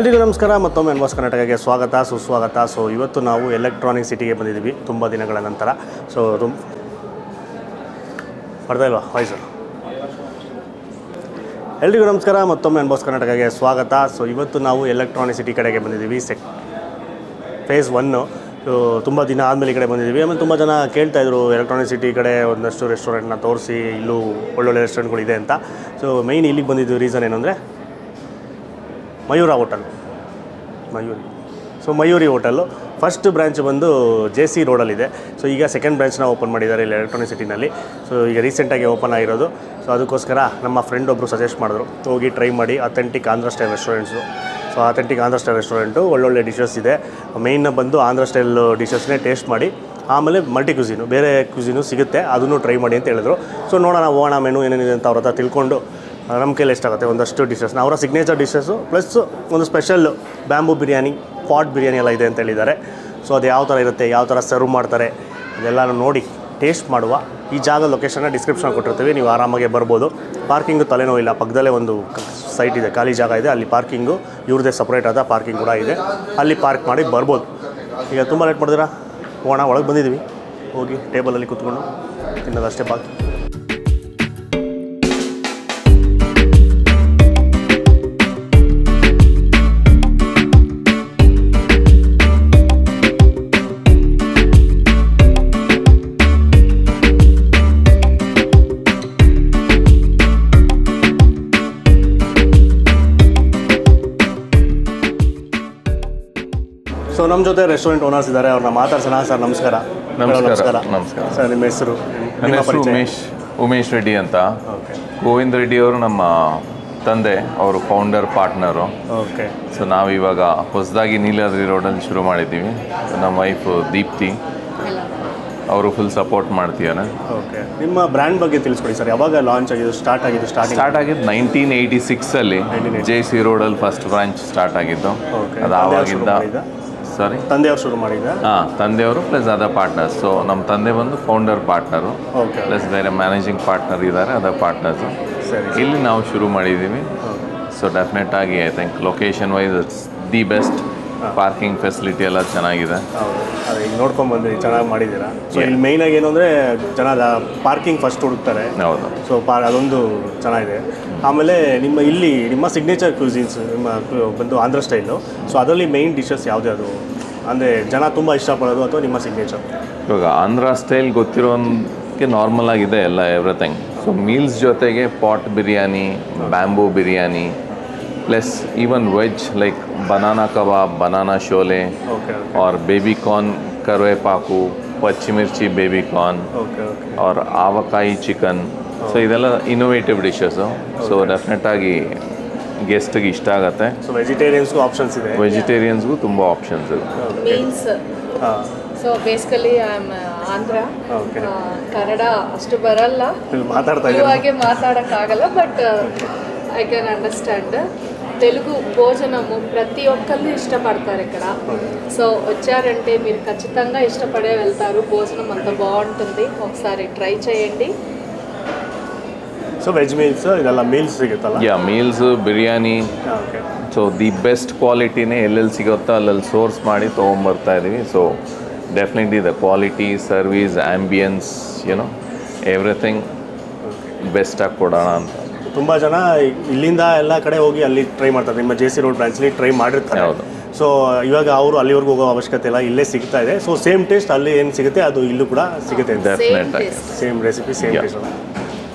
ಎಲ್ರಿಗೂ ನಮಸ್ಕಾರ ಮತ್ತೊಮ್ಮೆ ಎನ್ವಾಸ್ ಕರ್ನಾಟಕಕ್ಕೆ ಸ್ವಾಗತ ಸುಸ್ವಾಗತ. ಸೊ ಇವತ್ತು ನಾವು ಎಲೆಕ್ಟ್ರಾನಿಕ್ ಸಿಟಿಗೆ ಬಂದಿದ್ದೀವಿ ತುಂಬ ದಿನಗಳ ನಂತರ. ಸೊ ಬರ್ತಾ ಇಲ್ವಾ ವಾಯ್ಸು? ಎಲ್ರಿಗೂ ನಮಸ್ಕಾರ ಮತ್ತೊಮ್ಮೆ ಎನ್ವಾಸ್ ಕರ್ನಾಟಕಕ್ಕೆ ಸ್ವಾಗತ. ಸೊ ಇವತ್ತು ನಾವು ಎಲೆಕ್ಟ್ರಾನಿಕ್ ಸಿಟಿ ಕಡೆಗೆ ಬಂದಿದ್ದೀವಿ. ಫೇಸ್ 1. ಸೊ ತುಂಬ ದಿನ ಆದಮೇಲೆ ಈ ಕಡೆ ಬಂದಿದ್ದೀವಿ. ಆಮೇಲೆ ತುಂಬ ಜನ ಕೇಳ್ತಾಯಿದ್ರು ಎಲೆಕ್ಟ್ರಾನಿಕ್ ಸಿಟಿ ಕಡೆ ಒಂದಷ್ಟು ರೆಸ್ಟೋರೆಂಟ್ನ ತೋರಿಸಿ, ಇಲ್ಲೂ ಒಳ್ಳೊಳ್ಳೆ ರೆಸ್ಟೋರೆಂಟ್ಗಳಿದೆ ಅಂತ. ಸೊ ಮೈನ್ ಇಲ್ಲಿಗೆ ಬಂದಿದ್ದು ರೀಸನ್ ಏನಂದರೆ Mayura hotel. Mayuri hotel first branch ಬಂದು JC ರೋಡಲ್ಲಿದೆ. ಸೊ ಈಗ ಸೆಕೆಂಡ್ ಬ್ರ್ಯಾಂಚ್ನ ಓಪನ್ ಮಾಡಿದ್ದಾರೆ ಇಲ್ಲಿ ಎಲೆಕ್ಟ್ರಾನಿಕ್ ಸಿಟಿನಲ್ಲಿ. ಸೊ ಈಗ ರೀಸೆಂಟಾಗಿ ಓಪನ್ ಆಗಿರೋದು. ಸೊ ಅದಕ್ಕೋಸ್ಕರ ನಮ್ಮ ಫ್ರೆಂಡ್ ಒಬ್ಬರು ಸಜೆಸ್ಟ್ ಮಾಡಿದ್ರು, ಹೋಗಿ ಟ್ರೈ ಮಾಡಿ authentic Andhra style restaurants. So authentic Andhra style restaurant ಒಳ್ಳೊಳ್ಳೆ ಡಿಶಸ್ ಇದೆ. ಮೇಯ್ನ ಬಂದು ಆಂಧ್ರ ಸ್ಟೈಲ್ ಡಿಶಸ್ನೇ ಟೇಸ್ಟ್ ಮಾಡಿ, ಆಮೇಲೆ ಮಲ್ಟಿ ಕ್ಯೂಸಿನು ಬೇರೆ ಕ್ಯೂಸಿನು ಸಿಗುತ್ತೆ, ಅದನ್ನು ಟ್ರೈ ಮಾಡಿ ಅಂತ ಹೇಳಿದ್ರು. ಸೊ ನೋಡೋಣ ಹೋಗೋಣ ಮೆನು ಏನೇನಿದೆ ಅಂತ ಅವ್ರ ಹತ್ರ ತಿಳ್ಕೊಂಡು ನಮ್ಮ ಕೈಲಿ ಎಷ್ಟಾಗುತ್ತೆ ಒಂದಷ್ಟು ಡಿಶಸ್ನ, ಅವರ ಸಿಗ್ನೇಚರ್ ಡಿಶಸ್ಸು ಪ್ಲಸ್ ಒಂದು special bamboo biryani, pot biryani ಎಲ್ಲ ಇದೆ ಅಂತ ಹೇಳಿದ್ದಾರೆ. ಸೊ ಅದು ಯಾವ ಥರ ಇರುತ್ತೆ, ಯಾವ ಥರ ಸರ್ವ್ ಮಾಡ್ತಾರೆ ಅದೆಲ್ಲನೂ ನೋಡಿ ಟೇಸ್ಟ್ ಮಾಡುವ. ಈ ಜಾಗ ಲೊಕೇಶನ್ನ ಡಿಸ್ಕ್ರಿಪ್ಷನ್ ಕೊಟ್ಟಿರ್ತೀವಿ, ನೀವು ಆರಾಮಾಗೆ ಬರ್ಬೋದು. ಪಾರ್ಕಿಂಗು ತಲೆನೋವಿಲ್ಲ, ಪಕ್ಕದಲ್ಲೇ ಒಂದು ಸೈಟ್ ಇದೆ, ಖಾಲಿ ಜಾಗ ಇದೆ, ಅಲ್ಲಿ ಪಾರ್ಕಿಂಗು ಇವ್ರದ್ದೇ ಸಪ್ರೇಟ್ ಆದ ಪಾರ್ಕಿಂಗ್ ಕೂಡ ಇದೆ, ಅಲ್ಲಿ ಪಾರ್ಕ್ ಮಾಡಿ ಬರ್ಬೋದು. ಈಗ ತುಂಬ ಲೇಟ್ ಮಾಡಿದಿರಾ, ಹೋಗೋಣ. ಒಳಗೆ ಬಂದಿದ್ದೀವಿ, ಹೋಗಿ ಟೇಬಲಲ್ಲಿ ಕೂತ್ಕೊಂಡು ತಿನ್ನೋದಷ್ಟೇ ಬಾಕಿ. ಸೊ ನಮ್ಮ ಜೊತೆ ರೆಸ್ಟೋರೆಂಟ್ ಓನರ್ಸ್ ಇದ್ದಾರೆ, ಅವ್ರನ್ನ ಮಾತಾಡ್ಸೋಣ. ಸರ್ ನಮಸ್ಕಾರ. ನಮಸ್ಕಾರ. ಸರ್ ನಿಮ್ಮ ಹೆಸರು? ನನ್ನ ಹೆಸರು ಉಮೇಶ್ ರೆಡ್ಡಿ ಅಂತ. ಗೋವಿಂದ್ ರೆಡ್ಡಿ ಅವರು ನಮ್ಮ ತಂದೆ, ಅವರು ಫೌಂಡರ್ ಪಾರ್ಟ್ನರು. ಓಕೆ. ಸೊ ನಾವಿವಾಗ ಹೊಸದಾಗಿ ನೀಲಾದ್ರಿ ರೋಡಲ್ಲಿ ಶುರು ಮಾಡಿದ್ದೀವಿ. ನಮ್ಮ ವೈಫ್ ದೀಪ್ತಿ ಅವರು ಫುಲ್ ಸಪೋರ್ಟ್ ಮಾಡ್ತೀಯಾನೆ. ಓಕೆ. ನಿಮ್ಮ ಬ್ರ್ಯಾಂಡ್ ಬಗ್ಗೆ ತಿಳಿಸ್ಕೊಡಿ ಸರ್, ಯಾವಾಗ ಲಾಂಚ್ ಆಗಿದ್ದು, ಸ್ಟಾರ್ಟ್ ಆಗಿದ್ದು 1986ಅಲ್ಲಿ JC ರೋಡಲ್ಲಿ ಫಸ್ಟ್ ಬ್ರಾಂಚ್ ಸ್ಟಾರ್ಟ್ ಆಗಿದ್ದು. ಅದು ಆವಾಗಿಂದ ತಂದೆಯವರು ಶುರು ಮಾಡಿದ. ತಂದೆಯವರು ಪ್ಲಸ್ ಅದರ್ ಪಾರ್ಟ್ನರ್ಸ್. ಸೊ ನಮ್ಮ ತಂದೆ ಬಂದು ಫೌಂಡರ್ ಪಾರ್ಟ್ನರು, ಪ್ಲಸ್ ಬೇರೆ ಮ್ಯಾನೇಜಿಂಗ್ ಪಾರ್ಟ್ನರ್ ಇದ್ದಾರೆ, ಅದರ್ ಪಾರ್ಟ್ನರ್ಸು. ಇಲ್ಲಿ ನಾವು ಶುರು ಮಾಡಿದ್ದೀವಿ. ಸೊ ಡೆಫಿನೆಟ್ ಆಗಿ I think location wise it's the best. Parking facility ಎಲ್ಲ ಚೆನ್ನಾಗಿದೆ. ಅದೇ ಈಗ ನೋಡ್ಕೊಂಡು ಬಂದ್ರಿ, ಚೆನ್ನಾಗಿ ಮಾಡಿದ್ದೀರಾ. ಸೊ ಇಲ್ಲಿ ಮೇಯ್ನಾಗಿ ಏನು ಅಂದರೆ ಜನ ಪಾರ್ಕಿಂಗ್ ಫಸ್ಟ್ ಹುಡುಕ್ತಾರೆ. ಹೌದು. ಸೊ ಅದೊಂದು ಚೆನ್ನಾಗಿದೆ. ಆಮೇಲೆ ನಿಮ್ಮ ಸಿಗ್ನೇಚರ್ ಕ್ಯೂಸಿನ್ಸ್ ಬಂದು ಆಂಧ್ರ ಸ್ಟೈಲು. ಸೊ ಅದರಲ್ಲಿ ಮೇಯ್ನ್ ಡಿಶಸ್ ಯಾವುದೇ ಅದು ಅಂದರೆ ಜನ ತುಂಬ ಇಷ್ಟಪಡೋದು, ಅಥವಾ ನಿಮ್ಮ ಸಿಗ್ನೇಚರ್? ಇವಾಗ ಆಂಧ್ರ ಸ್ಟೈಲ್ ಗೊತ್ತಿರೋನ್ಗೆ ನಾರ್ಮಲ್ ಆಗಿದೆ ಎಲ್ಲ ಎವ್ರಿಥಿಂಗ್. ಸೊ ಮೀಲ್ಸ್ ಜೊತೆಗೆ pot biryani, bamboo biryani, plus even veg like banana kebab, banana ಶೋಲೆ, और बेबी कॉर्न ಕರಿವೇಪಾಕು, ಪಚ್ಚಿಮಿರ್ಚಿ ಬೇಬಿ ಕಾರ್ನ್, और ಆವಕಾಯಿ ಚಿಕನ್. ಸೊ ಇದೆಲ್ಲ ಇನೋವೇಟಿವ್ ಡಿಶಸ್ಸು. ಸೊ ಡೆಫಿನೆಟಾಗಿ ಗೆಸ್ಟ್ಗೆ ಇಷ್ಟ ಆಗುತ್ತೆ. ಸೊ ವೆಜಿಟೇರಿಯನ್ಸ್ಗೂ ಆಪ್ಷನ್ಸ್ ಇದೆ, ವೆಜಿಟೇರಿಯನ್ಸ್ಗೂ ತುಂಬ ಆಪ್ಷನ್ಸ್ ಇದೆ. Meals so basically I am Andhra, Kannada ಅಷ್ಟು ಬರಲ್ಲ, ಹಾಗೆ ಮಾತಾಡೋಕ್ಕಾಗಲ್ಲ, but I can understand. Telugu భోజనము ప్రతి ఒక్కళ్ళు ఇష్టపడతారు ఇక్కడ. సో వచ్చారంటే మీరు ఖచ్చితంగా ఇష్టపడే వెళ్తారు. భోజనం అంత బాగుంటుంది, ఒకసారి ట్రై చేయండి. ಸೊ ವೆಜ್ ಮೀಲ್ಸ್ ಇದೆಲ್ಲ ಮೀಲ್ಸ್ ಸಿಗುತ್ತಲ್ಲ? Yeah, meals, biryani. So the best ಕ್ವಾಲಿಟಿನೇ ಎಲ್ಲೆಲ್ಲಿ ಸಿಗುತ್ತೋ ಅಲ್ಲಲ್ಲಿ ಸೋರ್ಸ್ ಮಾಡಿ ತೊಗೊಂಬರ್ತಾ ಇದ್ದೀವಿ. So definitely the quality, service, ambience, you know everything ಬೆಸ್ಟಾಗಿ ಕೊಡೋಣ ಅಂತ. ತುಂಬ ಜನ ಇಲ್ಲಿಂದ ಎಲ್ಲ ಕಡೆ ಹೋಗಿ ಅಲ್ಲಿ ಟ್ರೈ ಮಾಡ್ತಾರೆ, ನಿಮ್ಮ JC ರೋಡ್ ಬ್ರಾಂಚ್ಲಿ ಟ್ರೈ ಮಾಡಿರ್ತಾರೆ. ಹೌದು. ಸೊ ಇವಾಗ ಅವರು ಅಲ್ಲಿವರೆಗೂ ಹೋಗೋ ಅವಶ್ಯಕತೆ ಇಲ್ಲ, ಇಲ್ಲೇ ಸಿಗ್ತಾ ಇದೆ. ಸೊ ಸೇಮ್ ಟೇಸ್ಟ್ ಅಲ್ಲಿ ಏನು ಸಿಗುತ್ತೆ ಅದು ಇಲ್ಲೂ ಕೂಡ ಸಿಗುತ್ತೆ. Same recipe, same taste.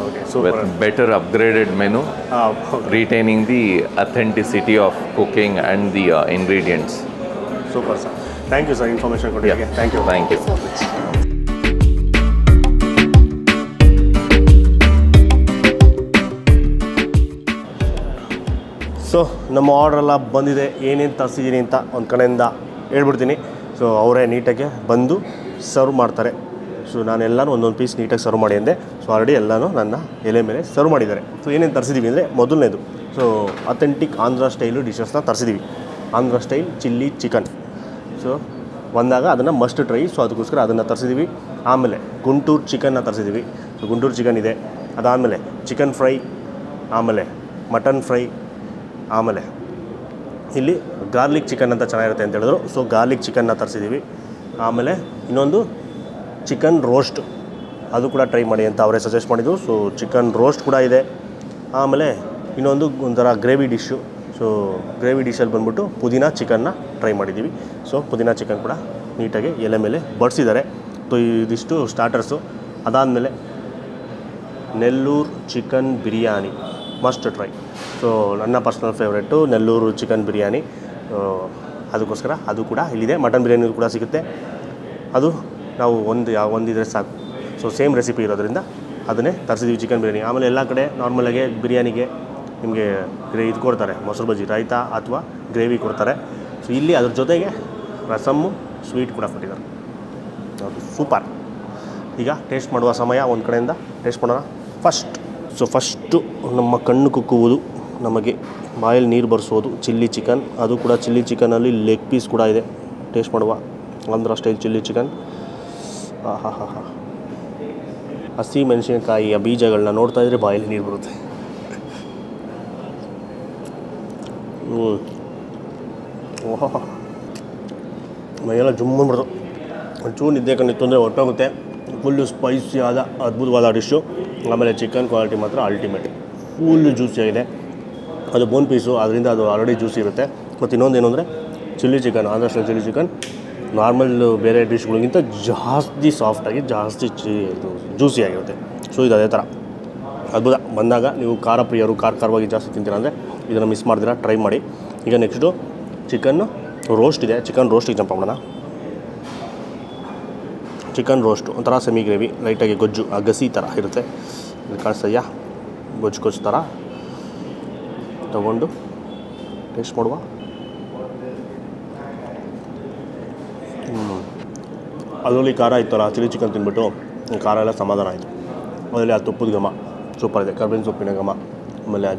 Okay. So better upgraded menu, retaining the authenticity of cooking and the ingredients. Super sir, thank you sir information ಕೊಟ್ಟಿದ್ದಕ್ಕೆ. Thank you so much. So ನಮ್ಮ ಆರ್ಡ್ರೆಲ್ಲ ಬಂದಿದೆ, ಏನೇನು ತರಿಸಿದ್ದೀನಿ ಅಂತ ಒಂದು ಕಡೆಯಿಂದ ಹೇಳ್ಬಿಡ್ತೀನಿ. ಸೊ ಅವರೇ ನೀಟಾಗಿ ಬಂದು ಸರ್ವ್ ಮಾಡ್ತಾರೆ. ಸೊ ನಾನೆಲ್ಲನೂ ಒಂದೊಂದು ಪೀಸ್ ನೀಟಾಗಿ ಸರ್ವ್ ಮಾಡಿ ಅಂದೆ. ಸೊ ಆಲ್ರೆಡಿ ಎಲ್ಲನೂ ನನ್ನ ಎಲೆ ಮೇಲೆ ಸರ್ವ್ ಮಾಡಿದ್ದಾರೆ. ಸೊ ಏನೇನು ತರಿಸಿದ್ದೀವಿ ಅಂದರೆ ಮೊದಲನೇದು ಸೊ ಅಥೆಂಟಿಕ್ ಆಂಧ್ರ ಸ್ಟೈಲು ಡಿಶಸ್ನ ತರಿಸಿದ್ದೀವಿ. Andhra style chilli chicken. So ಬಂದಾಗ ಅದನ್ನು ಮಸ್ಟ್ ಟ್ರೈ. ಸೊ ಅದಕ್ಕೋಸ್ಕರ ಅದನ್ನು ತರಿಸಿದ್ದೀವಿ. ಆಮೇಲೆ ಗುಂಟೂರು ಚಿಕನ್ನ ತರಿಸಿದ್ದೀವಿ. ಸೊ ಗುಂಟೂರು ಚಿಕನ್ ಇದೆ. ಅದಾದಮೇಲೆ ಚಿಕನ್ ಫ್ರೈ, ಆಮೇಲೆ ಮಟನ್ ಫ್ರೈ, ಆಮೇಲೆ ಇಲ್ಲಿ ಗಾರ್ಲಿಕ್ ಚಿಕನ್ ಅಂತ ಚೆನ್ನಾಗಿರುತ್ತೆ ಅಂತ ಹೇಳಿದ್ರು. ಸೊ ಗಾರ್ಲಿಕ್ ಚಿಕನ್ನ ತರಿಸಿದ್ದೀವಿ. ಆಮೇಲೆ ಇನ್ನೊಂದು ಚಿಕನ್ ರೋಸ್ಟ್, ಅದು ಕೂಡ ಟ್ರೈ ಮಾಡಿ ಅಂತ ಅವರೇ ಸಜೆಸ್ಟ್ ಮಾಡಿದ್ದು. ಸೊ ಚಿಕನ್ ರೋಸ್ಟ್ ಕೂಡ ಇದೆ. ಆಮೇಲೆ ಇನ್ನೊಂದು ಒಂಥರ ಗ್ರೇವಿ ಡಿಶ್ಶು. ಸೊ ಗ್ರೇವಿ ಡಿಶಲ್ಲಿ ಬಂದ್ಬಿಟ್ಟು ಪುದೀನ ಚಿಕನ್ನ ಟ್ರೈ ಮಾಡಿದ್ದೀವಿ. ಸೊ ಪುದೀನ ಚಿಕನ್ ಕೂಡ ನೀಟಾಗಿ ಎಲೆ ಮೇಲೆ ಬಡಿಸಿದ್ದಾರೆ. ಸೊ ಇದಿಷ್ಟು ಸ್ಟಾರ್ಟರ್ಸು. ಅದಾದಮೇಲೆ Nellore chicken biryani must try. So ನನ್ನ personal favourite Nellore chicken biryani. ಅದಕ್ಕೋಸ್ಕರ ಅದು ಕೂಡ ಇಲ್ಲಿದೆ. ಮಟನ್ ಬಿರಿಯಾನಿ ಕೂಡ ಸಿಗುತ್ತೆ. ಅದು ನಾವು ಒಂದಿದ್ರೆ ಸಾಕು. ಸೊ ಸೇಮ್ ರೆಸಿಪಿ ಇರೋದ್ರಿಂದ ಅದನ್ನೇ ತರಿಸಿದ್ದೀವಿ ಚಿಕನ್ ಬಿರಿಯಾನಿ. ಆಮೇಲೆ ಎಲ್ಲ ಕಡೆ ನಾರ್ಮಲಾಗೆ ಬಿರಿಯಾನಿಗೆ ನಿಮಗೆ ಇದು ಕೊಡ್ತಾರೆ, ಮೊಸರು ಬಜ್ಜಿ, ರಾಯ್ತಾ ಅಥವಾ ಗ್ರೇವಿ ಕೊಡ್ತಾರೆ. ಸೊ ಇಲ್ಲಿ ಅದ್ರ ಜೊತೆಗೆ ರಸಮ್ಮು ಸ್ವೀಟ್ ಕೂಡ ಕೊಟ್ಟಿದ್ದಾರೆ. ಅದು ಸೂಪರ್. ಈಗ ಟೇಸ್ಟ್ ಮಾಡುವ ಸಮಯ. ಒಂದು ಕಡೆಯಿಂದ ಟೇಸ್ಟ್ ಮಾಡೋಣ. ಫಸ್ಟು ನಮ್ಮ ಕಣ್ಣು ಕುಕ್ಕುವುದು, ನಮಗೆ ಬಾಯಲ್ಲಿ ನೀರು ಬರೆಸೋದು ಚಿಲ್ಲಿ ಚಿಕನ್. ಅದು ಕೂಡ ಚಿಲ್ಲಿ ಚಿಕನಲ್ಲಿ ಲೆಗ್ ಪೀಸ್ ಕೂಡ ಇದೆ. ಟೇಸ್ಟ್ ಮಾಡುವ. Andhra style chilli chicken. ಹಸಿ ಮೆಣಸಿನಕಾಯಿಯ ಬೀಜಗಳನ್ನ ನೋಡ್ತಾ ಇದ್ದರೆ ಬಾಯಲ್ಲಿ ನೀರು ಬರುತ್ತೆ. ಓಹೋ, ಮೈಯೆಲ್ಲ ಜುಮ್ಮನ್ಬಿಡ್ತು. ಒಂಚೂರು ನಿದ್ದೆ ಕಣ್ಣಿತ್ತು ಅಂದರೆ ಹೊಟ್ಟೋಗುತ್ತೆ. ಫುಲ್ಲು ಸ್ಪೈಸಿ ಆದ ಅದ್ಭುತವಾದ ಡಿಶ್ಶು. ಆಮೇಲೆ ಚಿಕನ್ ಕ್ವಾಲಿಟಿ ಮಾತ್ರ ಅಲ್ಟಿಮೇಟ್. ಫುಲ್ಲು ಜ್ಯೂಸಿಯಾಗಿದೆ. ಅದು ಬೋನ್ ಪೀಸು, ಅದರಿಂದ ಅದು ಆಲ್ರೆಡಿ ಜ್ಯೂಸಿ ಇರುತ್ತೆ. ಮತ್ತು ಇನ್ನೊಂದೇನು ಅಂದರೆ chilli chicken, Andhra style chilli chicken normal ಬೇರೆ ಡಿಶ್ಗಳಿಗಿಂತ ಜಾಸ್ತಿ ಸಾಫ್ಟಾಗಿ ಜಾಸ್ತಿ ಜ್ಯೂಸಿಯಾಗಿರುತ್ತೆ. ಸೊ ಇದು ಅದೇ ಥರ ಅದ್ಭುತ. ಬಂದಾಗ ನೀವು ಖಾರ ಪ್ರಿಯರು, ಖಾರವಾಗಿ ಜಾಸ್ತಿ ತಿಂತೀರ ಅಂದರೆ ಇದನ್ನು ಮಿಸ್ ಮಾಡ್ತೀರಾ, ಟ್ರೈ ಮಾಡಿ. ಈಗ ನೆಕ್ಸ್ಟು ಚಿಕನ್ನು ರೋಸ್ಟ್ ಇದೆ. ಚಿಕನ್ ರೋಸ್ಟಿಗೆ ಜಂಪ್ ಮಾಡೋಣ. ಚಿಕನ್ ರೋಸ್ಟ್ ಒಂಥರ ಸೆಮಿ ಗ್ರೇವಿ, ಲೈಟಾಗಿ ಗೊಜ್ಜು, ಗಸಿ ಥರ ಇರುತ್ತೆ. ಇದು ಕಾಣಿಸ್ತಯ್ಯ, ಗೊಜ್ಜು ಥರ ತಗೊಂಡು ಟೇಸ್ಟ್ ಮಾಡುವ. ಅದರಲ್ಲಿ ಖಾರ ಇತ್ತಲ್ಲ, ಚಿಲ್ಲಿ ಚಿಕನ್ ತಿಂದ್ಬಿಟ್ಟು ಖಾರ ಎಲ್ಲ ಸಮಾಧಾನ ಆಯಿತು. ಅದರಲ್ಲಿ ಆ ತುಪ್ಪದ ಘಮ ಸೂಪರ್ ಇದೆ. ಕರ್ಬೇವಿನ ಸೊಪ್ಪಿನ ಘಮ, ಆಮೇಲೆ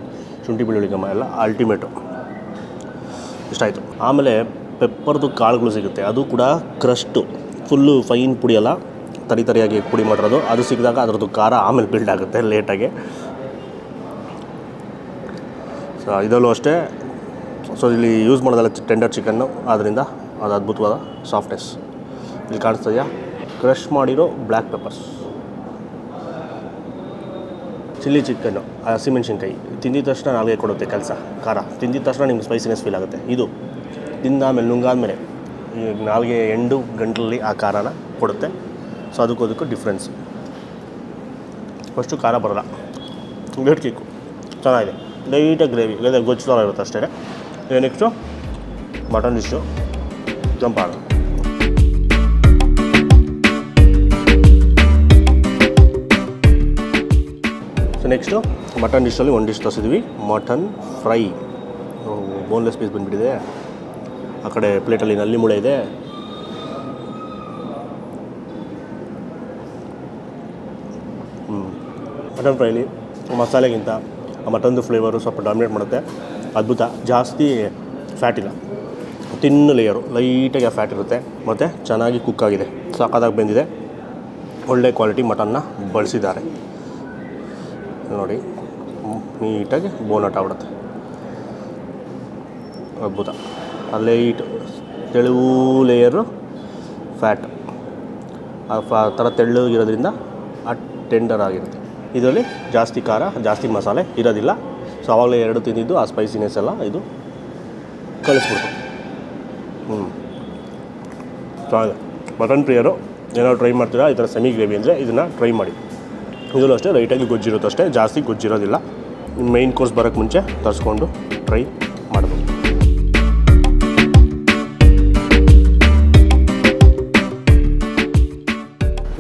ಶುಂಠಿ ಬೆಳ್ಳುಳ್ಳಿ ಘಮ ಎಲ್ಲ ಅಲ್ಟಿಮೇಟು. ಇಷ್ಟ ಆಯಿತು. ಆಮೇಲೆ ಪೆಪ್ಪರ್ದು ಕಾಳುಗಳು ಸಿಗುತ್ತೆ. ಅದು ಕೂಡ ಕ್ರಸ್ಟು, ಫುಲ್ಲು ಫೈನ್ ಪುಡಿ ಅಲ್ಲ, ತರಿಯಾಗಿ ಪುಡಿ ಮಾಡಿರೋದು. ಅದು ಸಿಕ್ಕಿದಾಗ ಅದರದ್ದು ಖಾರ ಆಮೇಲೆ ಬಿಲ್ಡ್ ಆಗುತ್ತೆ ಲೇಟಾಗಿ. ಸೊ ಇದರಲ್ಲೂ ಅಷ್ಟೇ. ಸೊ ಇಲ್ಲಿ ಯೂಸ್ ಮಾಡೋದಲ್ಲ ಟೆಂಡರ್ ಚಿಕನ್ನು, ಆದ್ದರಿಂದ ಅದು ಅದ್ಭುತವಾದ ಸಾಫ್ಟ್ನೆಸ್. ಇಲ್ಲಿ ಕಾಣಿಸ್ತದೆಯಾ, ಕ್ರಷ್ ಮಾಡಿರೋ ಬ್ಲ್ಯಾಕ್ ಪೆಪ್ಪರ್ಸ್. ಚಿಲ್ಲಿ ಚಿಕನ್ನು, ಹಸಿಮೆಣ್ಸಿನ್ಕಾಯಿ ತಿಂದಿದ ತಕ್ಷಣ ನಾಲ್ಗೆ ಕೊಡುತ್ತೆ ಕೆಲಸ. ಖಾರ ತಿಂದಿದ ತಕ್ಷಣ ನಿಮ್ಗೆ ಸ್ಪೈಸಿನೆಸ್ ಫೀಲ್ ಆಗುತ್ತೆ. ಇದು ತಿಂದಾದ್ಮೇಲೆ ನುಂಗಾದ್ಮೇಲೆ ಈಗ ನಾಲ್ಗೆ ಎಂಡು ಗಂಟಲಲ್ಲಿ ಆ ಖಾರನ ಕೊಡುತ್ತೆ. ಸೊ ಅದಕ್ಕೂ ಡಿಫ್ರೆನ್ಸ್. ಫಸ್ಟು ಖಾರ ಬರೋಲ್ಲ, ಬೇಟ್ ಕೇಕು ಚೆನ್ನಾಗಿದೆ. ಲೈಟಾಗಿ ಗ್ರೇವಿ లేదా ಗೊಜ್ಜು ಥರ ಇರುತ್ತೆ ಅಷ್ಟೇ. ನೆಕ್ಸ್ಟು ಮಟನ್ ಡಿಶ್ಶು ಜಂಪ್ ಆಡೋದು. ಸೊ ನೆಕ್ಸ್ಟು ಮಟನ್ ಡಿಶಲ್ಲಿ ಒಂದು ಡಿಶ್ ತರಿಸಿದ್ವಿ, ಮಟನ್ ಫ್ರೈ. ಬೋನ್ಲೆಸ್ ಪೀಸ್ ಬಂದುಬಿಟ್ಟಿದೆ. ಆ ಕಡೆ ಪ್ಲೇಟಲ್ಲಿ ನಲ್ಲಿ ಮುಳೆ ಇದೆ. ಮಟನ್ ಫ್ರೈಲಿ ಮಸಾಲೆಗಿಂತ ಆ ಮಟನ್ದು ಫ್ಲೇವರು ಸ್ವಲ್ಪ ಡಾಮಿನೇಟ್ ಮಾಡುತ್ತೆ. ಅದ್ಭುತ. ಜಾಸ್ತಿ ಫ್ಯಾಟ್ ಇಲ್ಲ, ತಿನ್ನು ಲೇಯರು, ಲೈಟಾಗಿ ಆ ಫ್ಯಾಟ್ ಇರುತ್ತೆ. ಮತ್ತು ಚೆನ್ನಾಗಿ ಕುಕ್ ಆಗಿದೆ, ಸಖತ್ತಾಗಿ ಬೆಂದಿದೆ. ಒಳ್ಳೆ ಕ್ವಾಲಿಟಿ ಮಟನ್ನ ಬಳಸಿದ್ದಾರೆ ನೋಡಿ. ನೀಟಾಗಿ ಬೋನಟ್ ಆಗ್ಬಿಡುತ್ತೆ. ಅದ್ಭುತ. ಆ ಲೈಟ್ ತೆಳುವು ಲೇಯರು ಫ್ಯಾಟ್ ಆ ಥರ ತೆಳ್ಳಗಿರೋದ್ರಿಂದ ಆ ಟೆಂಡರ್ ಆಗಿರುತ್ತೆ. ಇದರಲ್ಲಿ ಜಾಸ್ತಿ ಖಾರ ಜಾಸ್ತಿ ಮಸಾಲೆ ಇರೋದಿಲ್ಲ. ಸೊ ಆವಾಗಲೇ ಎರಡು ತಿಂದಿದ್ದು ಆ ಸ್ಪೈಸಿನೆಸ್ ಎಲ್ಲ ಇದು ಕಳಿಸ್ಬಿಡ್ತು. ಚೆನ್ನಾಗಿದೆ. ಮಟನ್ ಪ್ರಿಯರು ಏನಾದ್ರು ಟ್ರೈ ಮಾಡ್ತೀರಾ ಈ ಥರ ಸೆಮಿ ಗ್ರೇವಿ ಅಂದರೆ ಇದನ್ನು ಟ್ರೈ ಮಾಡಿ. ಇದರಲ್ಲೂ ಅಷ್ಟೇ ಲೈಟಾಗಿ ಗೊಜ್ಜಿರುತ್ತೆ ಅಷ್ಟೇ, ಜಾಸ್ತಿ ಗೊಜ್ಜಿರೋದಿಲ್ಲ. ಮೈನ್ ಕೋರ್ಸ್ ಬರೋಕ್ಕೆ ಮುಂಚೆ ತರಿಸ್ಕೊಂಡು ಟ್ರೈ ಮಾಡ್ಬೋದು.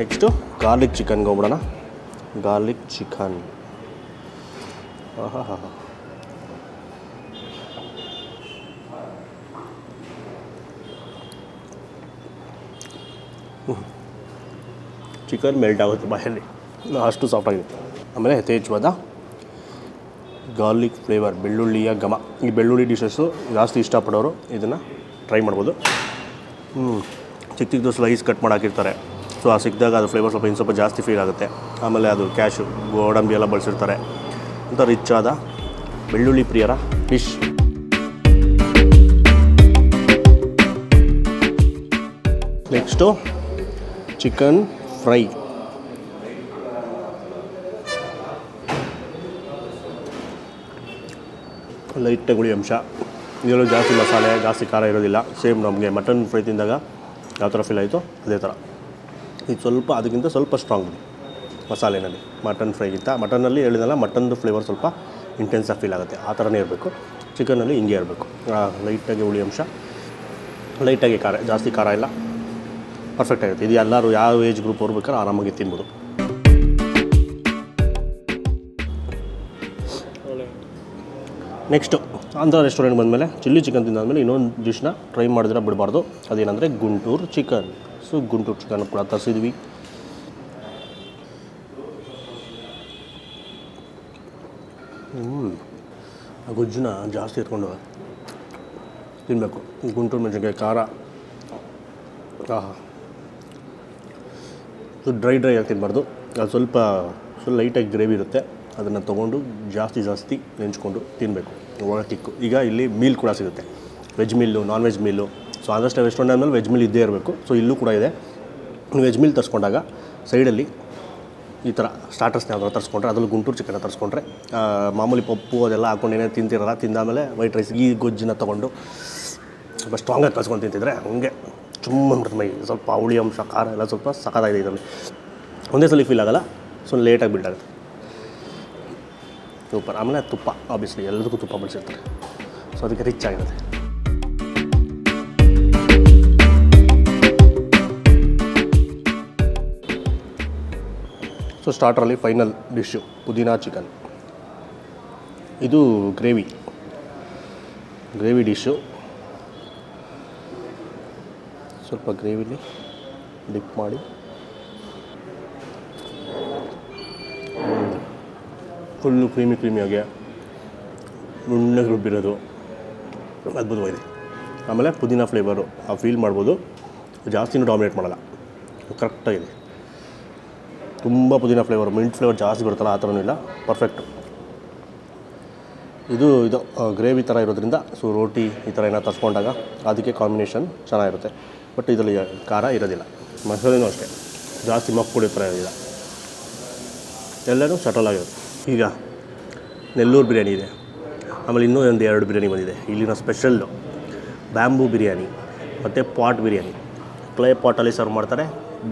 ನೆಕ್ಸ್ಟು ಗಾರ್ಲಿಕ್ ಚಿಕನ್ಗೆ ಹೋಗ್ಬಿಡೋಣ. ಗಾರ್ಲಿಕ್ ಚಿಕನ್ ಚಿಕನ್ ಮೆಲ್ಟ್ ಆಗುತ್ತೆ ಬಾಯಲ್ಲಿ, ಅಷ್ಟು ಸಾಫ್ಟಾಗಿದೆ. ಆಮೇಲೆ ಯಥೇಚ್ಛವಾದ ಗಾರ್ಲಿಕ್ ಫ್ಲೇವರ್, ಬೆಳ್ಳುಳ್ಳಿಯ ಘಮ. ಈ ಬೆಳ್ಳುಳ್ಳಿ ಡಿಶಸ್ಸು ಜಾಸ್ತಿ ಇಷ್ಟಪಡೋರು ಇದನ್ನು ಟ್ರೈ ಮಾಡ್ಬೋದು. ಚಿಕ್ಕ ಚಿಕ್ಕದು ಸ್ಲೈಸ್ ಕಟ್ ಮಾಡಿ ಹಾಕಿರ್ತಾರೆ. ಸೊ ಆ ಸಿಕ್ಕಿದಾಗ ಅದು ಫ್ಲೇವರ್ ಸ್ವಲ್ಪ ಜಾಸ್ತಿ ಫೀಲ್ ಆಗುತ್ತೆ. ಆಮೇಲೆ ಅದು ಕ್ಯಾಶು, ಗೋಡಂಬಿ ಎಲ್ಲ ಬಳಸಿರ್ತಾರೆ. ಅಂತ ರಿಚ್ ಆದ ಬೆಳ್ಳುಳ್ಳಿ ಪ್ರಿಯರ ಡಿಶ್. Next chicken fry. ಲೈಟಾಗಿ ಹುಳಿ ಅಂಶ, ಇದರಲ್ಲೂ ಜಾಸ್ತಿ ಮಸಾಲೆ ಜಾಸ್ತಿ ಖಾರ ಇರೋದಿಲ್ಲ. ಸೇಮ್ ನಮಗೆ ಮಟನ್ ಫ್ರೈ ತಿಂದಾಗ ಯಾವ ಥರ ಫೀಲ್ ಆಯಿತು ಅದೇ ಥರ. ಇದು ಸ್ವಲ್ಪ ಅದಕ್ಕಿಂತ ಸ್ವಲ್ಪ ಸ್ಟ್ರಾಂಗ್ ಇದೆ ಮಸಾಲೆನಲ್ಲಿ ಮಟನ್ ಫ್ರೈಗಿಂತ. ಮಟನ್ನಲ್ಲಿ ಹೇಳಿದಲ್ಲ ಮಟನ್ದು ಫ್ಲೇವರ್ ಸ್ವಲ್ಪ ಇಂಟೆನ್ಸಾಗಿ ಫೀಲ್ ಆಗುತ್ತೆ, ಆ ಥರನೇ ಇರಬೇಕು. ಚಿಕನಲ್ಲಿ ಹಿಂಗೆ ಇರಬೇಕು, ಲೈಟಾಗಿ ಹುಳಿ ಅಂಶ, ಲೈಟಾಗಿ ಖಾರ, ಜಾಸ್ತಿ ಖಾರ ಇಲ್ಲ, ಪರ್ಫೆಕ್ಟ್ ಆಗುತ್ತೆ. ಇದು ಎಲ್ಲರೂ ಯಾವ ಏಜ್ ಗ್ರೂಪ್ ಅವ್ರು ಬೇಕಾದ್ರೆ ಆರಾಮಾಗಿ ತಿನ್ಬೋದು. ನೆಕ್ಸ್ಟು ಆಂಧ್ರ ರೆಸ್ಟೋರೆಂಟ್ ಬಂದಮೇಲೆ ಚಿಲ್ಲಿ ಚಿಕನ್ ತಿಂದಾದ್ಮೇಲೆ ಇನ್ನೊಂದು ಡಿಶ್ನ ಟ್ರೈ ಮಾಡಿದ್ರೆ ಬಿಡಬಾರ್ದು. ಅದೇನೆಂದರೆ Guntur chicken. So Guntur chicken ಕೂಡ ತರಿಸಿದ್ವಿ. ಆ ಗೊಜ್ಜನ್ನ ಜಾಸ್ತಿ ಎತ್ಕೊಂಡು ತಿನ್ನಬೇಕು. ಗುಂಟೂರು ಮೆಣಸಿನ್ಕಾಯಿ ಖಾರ, ಡ್ರೈ ಆಗಿ ತಿನ್ನಬಾರ್ದು. ಅದು ಸ್ವಲ್ಪ ಲೈಟಾಗಿ ಗ್ರೇವಿ ಇರುತ್ತೆ, ಅದನ್ನು ತೊಗೊಂಡು ಜಾಸ್ತಿ ನೆಂಚ್ಕೊಂಡು ತಿನ್ನಬೇಕು. ಒಳ್ಳೆ ಕಿಕ್ಕು. ಈಗ ಇಲ್ಲಿ ಮೀಲ್ ಕೂಡ ಸಿಗುತ್ತೆ, veg meal, non veg meal. So Andhra restaurant ಆದಮೇಲೆ ವೆಜ್ ಮೀಲ್ ಇದ್ದೇ ಇರಬೇಕು. ಸೊ ಇಲ್ಲೂ ಕೂಡ ಇದೆ. ವೆಜ್ ಮೀಲ್ ತರಿಸ್ಕೊಂಡಾಗ ಸೈಡಲ್ಲಿ ಈ ಥರ ಸ್ಟಾರ್ಟರ್ಸ್ನ ಯಾವ್ದಾರು ತರಿಸ್ಕೊಂಡ್ರೆ, ಅದರಲ್ಲಿ ಗುಂಟೂರು ಚಿಕನ್ನ ತರಿಸ್ಕೊಂಡ್ರೆ ಮಾಮೂಲಿ ಪಪ್ಪು ಅದೆಲ್ಲ ಹಾಕ್ಕೊಂಡು ಏನೇನು ತಿಂತಿರಲ್ಲ, ತಿಂದಾದಮೇಲೆ ವೈಟ್ ರೈಸ್ ಈ ಗೊಜ್ಜನ್ನ ತೊಗೊಂಡು ಸ್ವಲ್ಪ ಸ್ಟ್ರಾಂಗಾಗಿ ಕಲ್ಸ್ಕೊಂಡು ತಿಂತಿದ್ರೆ ಹಂಗೆ ಚುಮ್ಮನ್ಬಿಡ್ತು ಮೈ. ಸ್ವಲ್ಪ ಹುಳಿ ಅಂಶ ಖಾರ ಎಲ್ಲ ಸ್ವಲ್ಪ ಸಖತ್ತಾಗಿದೆ ಇದರಲ್ಲಿ. ಒಂದೇ ಸಲ ಫೀಲ್ ಆಗೋಲ್ಲ, ಸೊ ಲೇಟಾಗಿ ಬಿಲ್ಡ್ ಆಗುತ್ತೆ. ಸೂಪರ್. ಆಮೇಲೆ ತುಪ್ಪ, ಆಬ್ವಿಯಸ್ಲಿ ಎಲ್ಲದಕ್ಕೂ ತುಪ್ಪ ಬಳಸಿರ್ತಾರೆ, ಸೊ ಅದಕ್ಕೆ ರಿಚ್ ಆಗಿರುತ್ತೆ. ಸೊ ಸ್ಟಾರ್ಟ್ರಲ್ಲಿ ಫೈನಲ್ ಡಿಶ್ಶು ಪುದೀನಾ ಚಿಕನ್. ಇದು ಗ್ರೇವಿ ಡಿಶ್ಶು. ಸ್ವಲ್ಪ ಗ್ರೇವಿಲಿ ಡಿಪ್ ಮಾಡಿ ಫುಲ್ಲು ಕ್ರೀಮಿಯಾಗಿ ನುಣ್ಣಗೆ ರುಬ್ಬಿರೋದು ಅದ್ಭುತವಾಗಿದೆ. ಆಮೇಲೆ ಪುದೀನಾ ಫ್ಲೇವರು ಆ ಫೀಲ್ ಮಾಡ್ಬೋದು, ಜಾಸ್ತಿನೂ ಡಾಮಿನೇಟ್ ಮಾಡಲ್ಲ, ಕರೆಕ್ಟಾಗಿದೆ. ತುಂಬ ಪುದೀನಾ ಫ್ಲೇವರ್, ಮಿಂಟ್ ಫ್ಲೇವರ್ ಜಾಸ್ತಿ ಬರುತ್ತಲ್ಲ ಆ ಥರನೂ ಇಲ್ಲ, ಪರ್ಫೆಕ್ಟು. ಇದು ಗ್ರೇವಿ ಥರ ಇರೋದ್ರಿಂದ ಸೊ ರೋಟಿ ಈ ಥರ ಏನಾದ್ರು ತರಿಸ್ಕೊಂಡಾಗ ಅದಕ್ಕೆ ಕಾಂಬಿನೇಷನ್ ಚೆನ್ನಾಗಿರುತ್ತೆ. ಬಟ್ ಇದರಲ್ಲಿ ಖಾರ ಇರೋದಿಲ್ಲ, ಮಸಾಲೆನೂ ಅಷ್ಟೇ ಜಾಸ್ತಿ ಮಕ್ಕಳು ಥರ ಇರೋದಿಲ್ಲ, ಎಲ್ಲನೂ ಸಟಲ್ ಆಗಿರುತ್ತೆ. ಈಗ ನೆಲ್ಲೂರು ಬಿರಿಯಾನಿ ಇದೆ, ಆಮೇಲೆ ಇನ್ನೂ ಒಂದು 2 ಬಿರಿಯಾನಿ ಬಂದಿದೆ. ಇಲ್ಲಿನ ಸ್ಪೆಷಲ್ಲು ಬ್ಯಾಂಬೂ ಬಿರಿಯಾನಿ ಮತ್ತು ಪಾಟ್ ಬಿರಿಯಾನಿ. ಕ್ಲೇ ಪಾಟಲ್ಲಿ ಸರ್ವ್ ಮಾಡ್ತಾರೆ,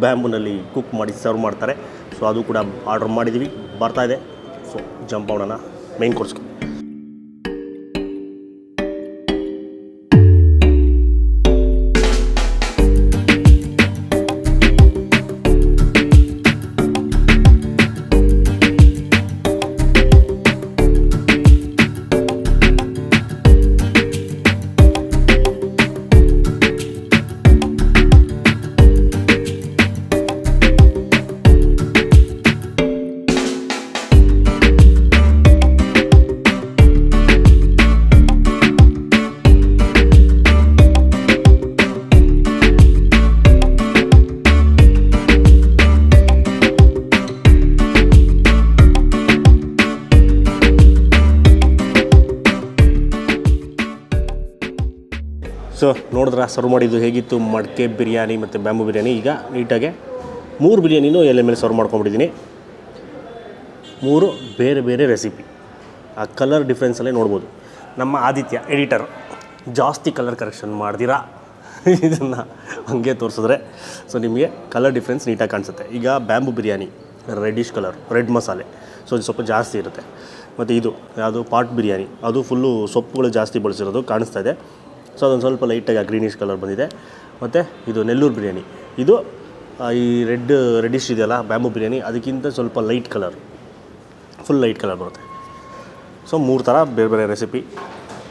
ಬ್ಯಾಂಬೂನಲ್ಲಿ ಕುಕ್ ಮಾಡಿ ಸರ್ವ್ ಮಾಡ್ತಾರೆ. ಸೊ ಅದು ಕೂಡ ಆರ್ಡ್ರ್ ಮಾಡಿದ್ದೀವಿ, ಬರ್ತಾಯಿದೆ. ಸೊ ಜಂಪ್ ಮಾಡೋಣ ಮೈನ್ ಕೋರ್ಸ್ಗೆ. ಸೊ ನೋಡಿದ್ರೆ ಸರ್ವ್ ಮಾಡಿದ್ದು ಹೇಗಿತ್ತು ಮಡಕೆ ಬಿರಿಯಾನಿ ಮತ್ತು ಬ್ಯಾಂಬೂ ಬಿರಿಯಾನಿ. ಈಗ ನೀಟಾಗೆ 3 ಬಿರಿಯಾನಿನೂ ಎಲೆ ಮೇಲೆ ಸರ್ವ್ ಮಾಡ್ಕೊಂಬಿಟ್ಟಿದ್ದೀನಿ. 3 ಬೇರೆ ರೆಸಿಪಿ. ಆ ಕಲರ್ ಡಿಫ್ರೆನ್ಸಲ್ಲೇ ನೋಡ್ಬೋದು. ನಮ್ಮ ಆದಿತ್ಯ ಎಡಿಟರ್ ಜಾಸ್ತಿ ಕಲರ್ ಕರೆಕ್ಷನ್ ಮಾಡ್ದಿರಾ ಇದನ್ನು ಹಂಗೆ ತೋರಿಸಿದ್ರೆ ಸೊ ನಿಮಗೆ ಕಲರ್ ಡಿಫ್ರೆನ್ಸ್ ನೀಟಾಗಿ ಕಾಣಿಸುತ್ತೆ. ಈಗ bamboo biryani reddish colour, red ಮಸಾಲೆ, ಸೊ ಇದು ಸ್ವಲ್ಪ ಜಾಸ್ತಿ ಇರುತ್ತೆ. ಮತ್ತು ಇದು ಯಾವುದು ಪಾಟ್ ಬಿರಿಯಾನಿ, ಅದು ಫುಲ್ಲು ಸೊಪ್ಪುಗಳು ಜಾಸ್ತಿ ಬಳಸಿರೋದು ಕಾಣಿಸ್ತಾ ಇದೆ. ಸೊ ಅದೊಂದು ಸ್ವಲ್ಪ ಲೈಟಾಗಿ ಗ್ರೀನಿಶ್ ಕಲರ್ ಬಂದಿದೆ. ಮತ್ತು ಇದು ನೆಲ್ಲೂರು ಬಿರಿಯಾನಿ, ಇದು ಈ ರೆಡ್ಡಿಶ್ ಇದೆಯಲ್ಲ ಬ್ಯಾಂಬೂ ಬಿರಿಯಾನಿ, ಅದಕ್ಕಿಂತ ಸ್ವಲ್ಪ light colour, full light colour ಬರುತ್ತೆ. ಸೊ 3 ಥರ ಬೇರೆ ರೆಸಿಪಿ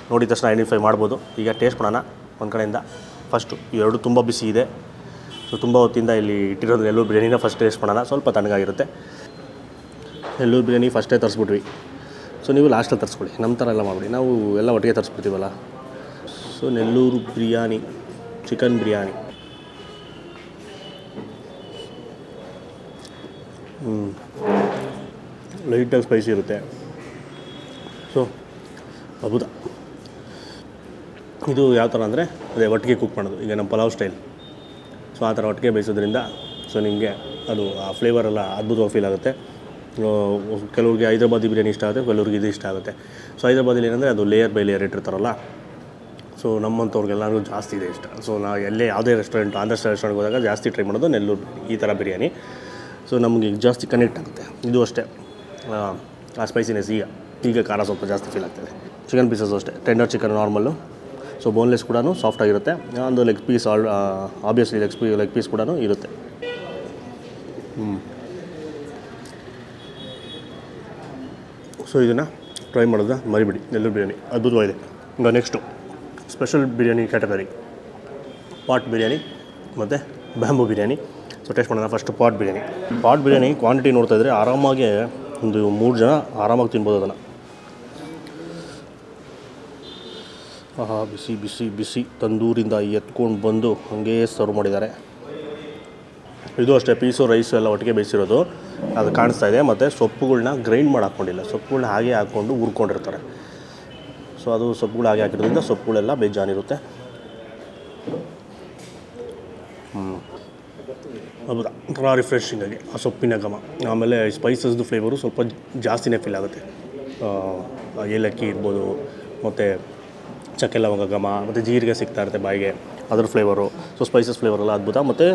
ನೋಡಿದ ತಕ್ಷಣ ಐಡೆಂಟಿಫೈ ಮಾಡ್ಬೋದು. ಈಗ ಟೇಸ್ಟ್ ಮಾಡೋಣ ಒಂದು ಕಡೆಯಿಂದ. ಫಸ್ಟು ಇವೆರಡು ತುಂಬ ಬಿಸಿ ಇದೆ, ಸೊ ತುಂಬ ಹೊತ್ತಿಂದ ಇಲ್ಲಿ ಇಟ್ಟಿರೋದು ನೆಲ್ಲೂರು ಬಿರಿಯಾನಿನ ಫಸ್ಟ್ ಟೇಸ್ಟ್ ಮಾಡೋಣ. ಸ್ವಲ್ಪ ತಣ್ಣಗಾಗಿರುತ್ತೆ. ನೆಲ್ಲೂರು ಬಿರಿಯಾನಿ ಫಸ್ಟೇ ತರಿಸ್ಬಿಟ್ವಿ, ಸೊ ನೀವು ಲಾಸ್ಟಲ್ಲಿ ತರಿಸ್ಕೊಳ್ಳಿ, ನಮ್ಮ ಥರ ಎಲ್ಲ ಮಾಡಿಬಿಡಿ, ನಾವು ಎಲ್ಲ ಒಟ್ಟಿಗೆ ತರಿಸ್ಬಿಡ್ತೀವಲ್ಲ. So Nellore biryani, chicken biryani. ಲೈಟಾಗಿ ಸ್ಪೈಸಿ ಇರುತ್ತೆ. ಸೊ ಅದ್ಭುತ. ಇದು ಯಾವ ಥರ ಅಂದರೆ ಅದೇ ಒಟ್ಟಿಗೆ ಕುಕ್ ಮಾಡೋದು, ಈಗ ನಮ್ಮ ಪಲಾವ್ ಸ್ಟೈಲ್. ಸೊ ಸೊ ಆ ಥರ ಒಟ್ಟಿಗೆ ಬೇಯಿಸೋದ್ರಿಂದ ಸೊ ನಿಮಗೆ ಅದು ಆ ಫ್ಲೇವರೆಲ್ಲ ಅದ್ಭುತವಾಗಿ ಫೀಲ್ ಆಗುತ್ತೆ. ಕೆಲವ್ರಿಗೆ ಹೈದ್ರಾಬಾದಿ ಬಿರಿಯಾನಿ ಇಷ್ಟ ಆಗುತ್ತೆ, ಕೆಲವ್ರಿಗೆ ಇದು ಇಷ್ಟ ಆಗುತ್ತೆ. ಸೊ ಹೈದ್ರಾಬಾದಲ್ಲಿ ಏನಂದರೆ ಅದು ಲೇಯರ್ ಬೈ ಲೇಯರ್ ಇಟ್ಟಿರ್ತಾರಲ್ಲ, ಸೊ ನಮ್ಮಂಥವ್ರಿಗೆಲ್ಲರಿಗೂ ಜಾಸ್ತಿ ಇದೆ ಇಷ್ಟ. ಸೊ ನಾವು ಎಲ್ಲೇ ಯಾವುದೇ ರೆಸ್ಟೋರೆಂಟ್ ಆಂಧ್ರ ರೆಸ್ಟೋರೆಂಟ್ಗೆ ಹೋದಾಗ ಜಾಸ್ತಿ ಟ್ರೈ ಮಾಡೋದು ನೆಲ್ಲೂರು ಈ ಥರ ಬಿರಿಯಾನಿ. ಸೊ ನಮಗೆ ಜಾಸ್ತಿ ಕನೆಕ್ಟ್ ಆಗುತ್ತೆ. ಇದು ಅಷ್ಟೇ ಆ ಸ್ಪೈಸಿನೆಸ್ ಈಗ ಖಾರ ಸ್ವಲ್ಪ ಜಾಸ್ತಿ ಫೀಲ್ ಆಗ್ತದೆ. ಚಿಕನ್ ಪೀಸಸ್ ಅಷ್ಟೇ, tender chicken normal. So boneless ಕೂಡ ಸಾಫ್ಟಾಗಿರುತ್ತೆ. ಒಂದು leg piece obviously leg piece ಕೂಡ ಇರುತ್ತೆ. ಸೊ ಇದನ್ನು ಟ್ರೈ ಮಾಡೋದನ್ನ ಮರಿಬಿಡಿ. ನೆಲ್ಲೂರು ಬಿರಿಯಾನಿ ಅದ್ಭುತವಾಗಿದೆ. ಈಗ next special biryani category pot biryani ಮತ್ತು ಬ್ಯಾಂಬೂ ಬಿರಿಯಾನಿ. ಸೊ ಟೇಸ್ಟ್ ಮಾಡೋಣ. ಫಸ್ಟು ಪಾಟ್ ಬಿರಿಯಾನಿ ಕ್ವಾಂಟಿಟಿ ನೋಡ್ತಾ ಇದ್ದರೆ ಆರಾಮಾಗಿ ಒಂದು 3 ಜನ ಆರಾಮಾಗಿ ತಿನ್ಬೋದು ಅದನ್ನು. ಬಿಸಿ ಬಿಸಿ ಬಿಸಿ ತಂದೂರಿಂದ ಎತ್ಕೊಂಡು ಬಂದು ಹಾಗೇ ಸರ್ವ್ ಮಾಡಿದ್ದಾರೆ. ಇದು ಅಷ್ಟೇ, ಪೀಸು ರೈಸು ಎಲ್ಲ ಒಟ್ಟಿಗೆ ಬೇಯಿಸಿರೋದು ಅದು ಕಾಣಿಸ್ತಾ ಇದೆ. ಮತ್ತು ಸೊಪ್ಪುಗಳನ್ನ ಗ್ರೈಂಡ್ ಮಾಡಿ ಹಾಕ್ಕೊಂಡಿಲ್ಲ, ಸೊಪ್ಪುಗಳನ್ನ ಹಾಗೆ ಹಾಕ್ಕೊಂಡು ಹುರ್ಕೊಂಡಿರ್ತಾರೆ. ಸೊ ಅದು ಸೊಪ್ಪುಗಳು ಹಾಗೆ ಹಾಕಿರೋದ್ರಿಂದ ಸೊಪ್ಪುಗಳೆಲ್ಲ ಬೇಜಾನಿರುತ್ತೆ. ಹೌದಾ, ಒಂಥರ ರಿಫ್ರೆಶಿಂಗ್ ಆಗಿ ಆ ಸೊಪ್ಪಿನ ಘಮ, ಆಮೇಲೆ ಸ್ಪೈಸಸ್ದು ಫ್ಲೇವರು ಸ್ವಲ್ಪ ಜಾಸ್ತಿನೇ ಫೀಲ್ ಆಗುತ್ತೆ. ಏಲಕ್ಕಿ ಇರ್ಬೋದು, ಮತ್ತು ಚಕ್ಕೆ ಲವಂಗ ಘಮ, ಮತ್ತು ಜೀರಿಗೆ ಸಿಗ್ತಾ ಇರುತ್ತೆ ಬಾಯಿಗೆ, ಅದ್ರ ಫ್ಲೇವರು. ಸೊ ಸ್ಪೈಸಸ್ ಫ್ಲೇವರೆಲ್ಲ ಅದ್ಭುತ. ಮತ್ತು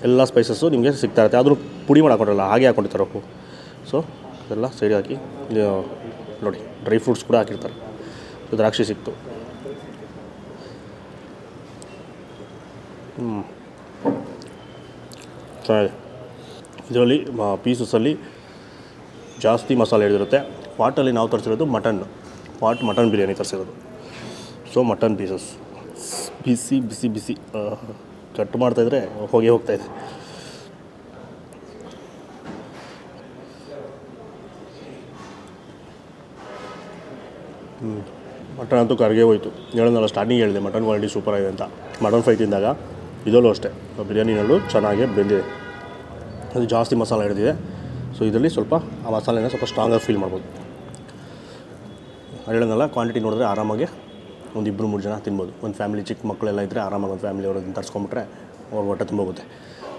ಎಲ್ಲ ಸ್ಪೈಸಸ್ಸು ನಿಮಗೆ ಸಿಗ್ತಾ ಇರುತ್ತೆ. ಆದರೂ ಪುಡಿ ಮಾಡಿ ಹಾಕೊಂಡಿರಲ್ಲ, ಹಾಗೆ ಹಾಕೊಂಡಿರ್ತಾರೆ ಉಪ್ಪು. ಸೊ ಅದೆಲ್ಲ ಸೈಡ್ ಹಾಕಿ ನೋಡಿ, ಡ್ರೈ ಫ್ರೂಟ್ಸ್ ಕೂಡ ಹಾಕಿರ್ತಾರೆ. ದ್ರಾಕ್ಷಿ ಸಿಕ್ತು. ಚೆನ್ನಾಗಿದೆ. ಇದರಲ್ಲಿ ಪೀಸಸಲ್ಲಿ ಜಾಸ್ತಿ ಮಸಾಲೆ ಹಿಡಿದಿರುತ್ತೆ. ಪಾಟಲ್ಲಿ ನಾವು ತರಿಸಿರೋದು ಮಟನ್ ಬಿರಿಯಾನಿ ತರಿಸಿರೋದು. ಸೊ ಮಟನ್ ಪೀಸಸ್ ಬಿಸಿ ಬಿಸಿ ಬಿಸಿ ಕಟ್ ಮಾಡ್ತಾಯಿದ್ರೆ ಹೋಗ್ತಾಯಿದೆ. ಮಟನ್ ಅಂತೂ ಕರ್ಗೆ ಹೋಯ್ತು. ಹೇಳೋದಲ್ಲ, ಸ್ಟಾರ್ಟಿಂಗ್ ಹೇಳಿದೆ ಮಟನ್ ಕ್ವಾಲಿಟಿ ಸೂಪರ್ ಆಗಿದೆ ಅಂತ. ಮಟನ್ ಫ್ರೈ ತಿಂದಾಗ ಇದರಲ್ಲೂ ಅಷ್ಟೇ ಬಿರಿಯಾನಿನಲ್ಲೂ ಚೆನ್ನಾಗೇ ಬೆಂದಿದೆ. ಅದು ಜಾಸ್ತಿ ಮಸಾಲೆ ಹಿಡಿದಿದೆ. ಸೊ ಇದರಲ್ಲಿ ಸ್ವಲ್ಪ ಆ ಮಸಾಲೆನ ಸ್ವಲ್ಪ ಸ್ಟ್ರಾಂಗಾಗಿ ಫೀಲ್ ಮಾಡ್ಬೋದು. ಹೇಳೋದಲ್ಲ, ಕ್ವಾಂಟಿಟಿ ನೋಡಿದ್ರೆ ಆರಾಮಾಗಿ ಒಂದು 2-3 ಜನ ತಿನ್ಬೋದು. ಒಂದು ಫ್ಯಾಮಿಲಿ, ಚಿಕ್ಕ ಮಕ್ಕಳೆಲ್ಲ ಇದ್ದರೆ ಆರಾಮಾಗಿ ಒಂದು ಫ್ಯಾಮಿಲಿ ಅವ್ರನ್ನ ತರಿಸ್ಕೊಂಬಿಟ್ರೆ ಅವ್ರ ಹೊಟ್ಟೆ ತುಂಬೋಗುತ್ತೆ.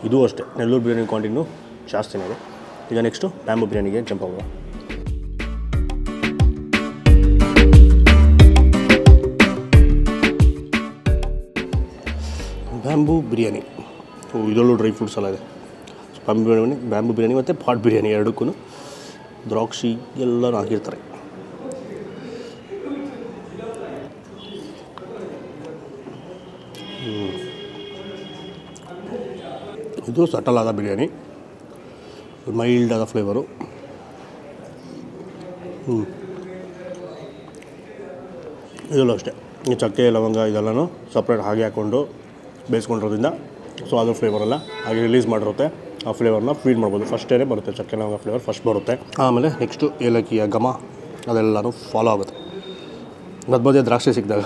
ಇದು ಅಷ್ಟೇ, ನೆಲ್ಲೂರು ಬಿರಿಯಾನಿ ಕ್ವಾಂಟಿಟಿನೂ ಜಾಸ್ತಿನೇ ಇದೆ. ಈಗ ನೆಕ್ಸ್ಟು ಬ್ಯಾಂಬೂ ಬಿರಿಯಾನಿಗೆ ಜಂಪ್ ಆಗೋಣ. ಬ್ಯಾಂಬೂ ಬಿರಿಯಾನಿ ಇದರಲ್ಲೂ ಡ್ರೈ ಫ್ರೂಟ್ಸ್ ಎಲ್ಲ ಇದೆ. ಬ್ಯಾಂಬೂ ಬಿರಿಯಾನಿ ಮತ್ತು ಪಾಟ್ ಬಿರಿಯಾನಿ ಎರಡಕ್ಕೂ ದ್ರಾಕ್ಷಿ ಎಲ್ಲನೂ ಹಾಕಿರ್ತಾರೆ. ಇದು ಸಟಲ್ ಆದ ಬಿರಿಯಾನಿ, ಮೈಲ್ಡ್ ಆದ ಫ್ಲೇವರು. ಇದರಲ್ಲೂ ಅಷ್ಟೇ, ಈ ಚಕ್ಕೆ ಲವಂಗ ಇದೆಲ್ಲನೂ ಸಪ್ರೇಟ್ ಹಾಗೆ ಹಾಕ್ಕೊಂಡು ಬೇಯಿಸ್ಕೊಂಡಿರೋದ್ರಿಂದ ಸೊ ಅದ್ರ ಫ್ಲೇವರೆಲ್ಲ ಹಾಗೆ ರಿಲೀಸ್ ಮಾಡಿರುತ್ತೆ. ಆ ಫ್ಲೇವರ್ನ ಫೀಡ್ ಮಾಡ್ಬೋದು. ಫಸ್ಟೇ ಬರುತ್ತೆ ಚಕ್ಕೆ ಲವಂಗ ಫ್ಲೇವರ್ ಫಸ್ಟ್ ಬರುತ್ತೆ. ಆಮೇಲೆ ನೆಕ್ಸ್ಟು ಏಲಕ್ಕಿಯ ಘಮ ಅದೆಲ್ಲನೂ ಫಾಲೋ ಆಗುತ್ತೆ. ಮಧ್ಯೆ ದ್ರಾಕ್ಷಿ ಸಿಕ್ಕಿದಾಗ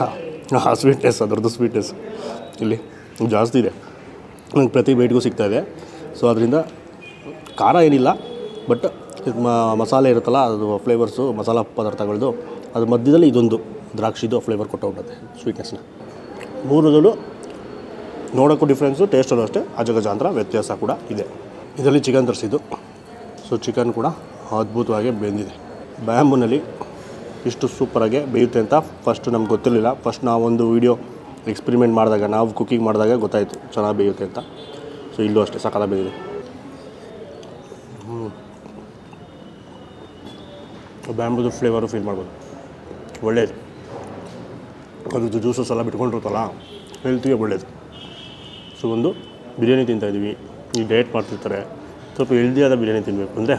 ಆ ಸ್ವೀಟ್ನೆಸ್, ಅದರದ್ದು ಸ್ವೀಟ್ನೆಸ್ ಇಲ್ಲಿ ಜಾಸ್ತಿ ಇದೆ. ನಂಗೆ ಪ್ರತಿ ಬೈಟ್ಗೂ ಸಿಗ್ತಾಯಿದೆ. ಸೊ ಅದರಿಂದ ಖಾರ ಏನಿಲ್ಲ, ಬಟ್ ಮಸಾಲೆ ಇರುತ್ತಲ್ಲ ಅದು ಫ್ಲೇವರ್ಸು, ಮಸಾಲ ಪದಾರ್ಥಗಳದ್ದು ಅದ್ರ ಮಧ್ಯದಲ್ಲಿ ಇದೊಂದು ದ್ರಾಕ್ಷಿದು ಫ್ಲೇವರ್ ಕೊಟ್ಟೋಗ್ಬಿಡುತ್ತೆ ಸ್ವೀಟ್ನೆಸ್ನ. ಮೂರದಲ್ಲೂ ನೋಡೋಕ್ಕೂ ಡಿಫ್ರೆನ್ಸು, ಟೇಸ್ಟಲ್ಲೂ ಅಷ್ಟೇ ಅಜಗಜಾಂತರ ವ್ಯತ್ಯಾಸ ಕೂಡ ಇದೆ. ಇದರಲ್ಲಿ ಚಿಕನ್ ತರಿಸಿದ್ದು. ಸೊ ಚಿಕನ್ ಕೂಡ ಅದ್ಭುತವಾಗಿ ಬೆಂದಿದೆ. ಬ್ಯಾಂಬೂನಲ್ಲಿ ಇಷ್ಟು ಸೂಪರಾಗಿ ಬೇಯುತ್ತೆ ಅಂತ ಫಸ್ಟು ನಮ್ಗೆ ಗೊತ್ತಿರಲಿಲ್ಲ. ಫಸ್ಟ್ ನಾವೊಂದು ವೀಡಿಯೋ ಎಕ್ಸ್ಪೆರಿಮೆಂಟ್ ಮಾಡಿದಾಗ, ನಾವು ಕುಕ್ಕಿಂಗ್ ಮಾಡಿದಾಗ ಗೊತ್ತಾಯಿತು ಚೆನ್ನಾಗಿ ಬೇಯುತ್ತೆ ಅಂತ. ಸೊ ಇಲ್ಲೂ ಅಷ್ಟೇ ಸಕ್ಕತ್ತಾಗಿ ಬೇಯಿದೆ. ಬ್ಯಾಂಬೂದು ಫ್ಲೇವರು ಫೀಲ್ ಮಾಡ್ಬೋದು, ಒಳ್ಳೆಯದು. ಅದ್ರದ್ದು ಜ್ಯೂಸಸ್ ಎಲ್ಲ ಬಿಟ್ಕೊಂಡಿರುತ್ತಲ್ಲ, ಹೆಲ್ತಿಗೆ ಒಳ್ಳೆಯದು. ಸೊ ಒಂದು ಬಿರಿಯಾನಿ ತಿಂತಾಯಿದ್ದೀವಿ, ಈ ಡಯಟ್ ಮಾಡ್ತಿರ್ತಾರೆ, ಸ್ವಲ್ಪ ಹೆಲ್ದಿಯಾದ ಬಿರಿಯಾನಿ ತಿನ್ನಬೇಕು ಅಂದರೆ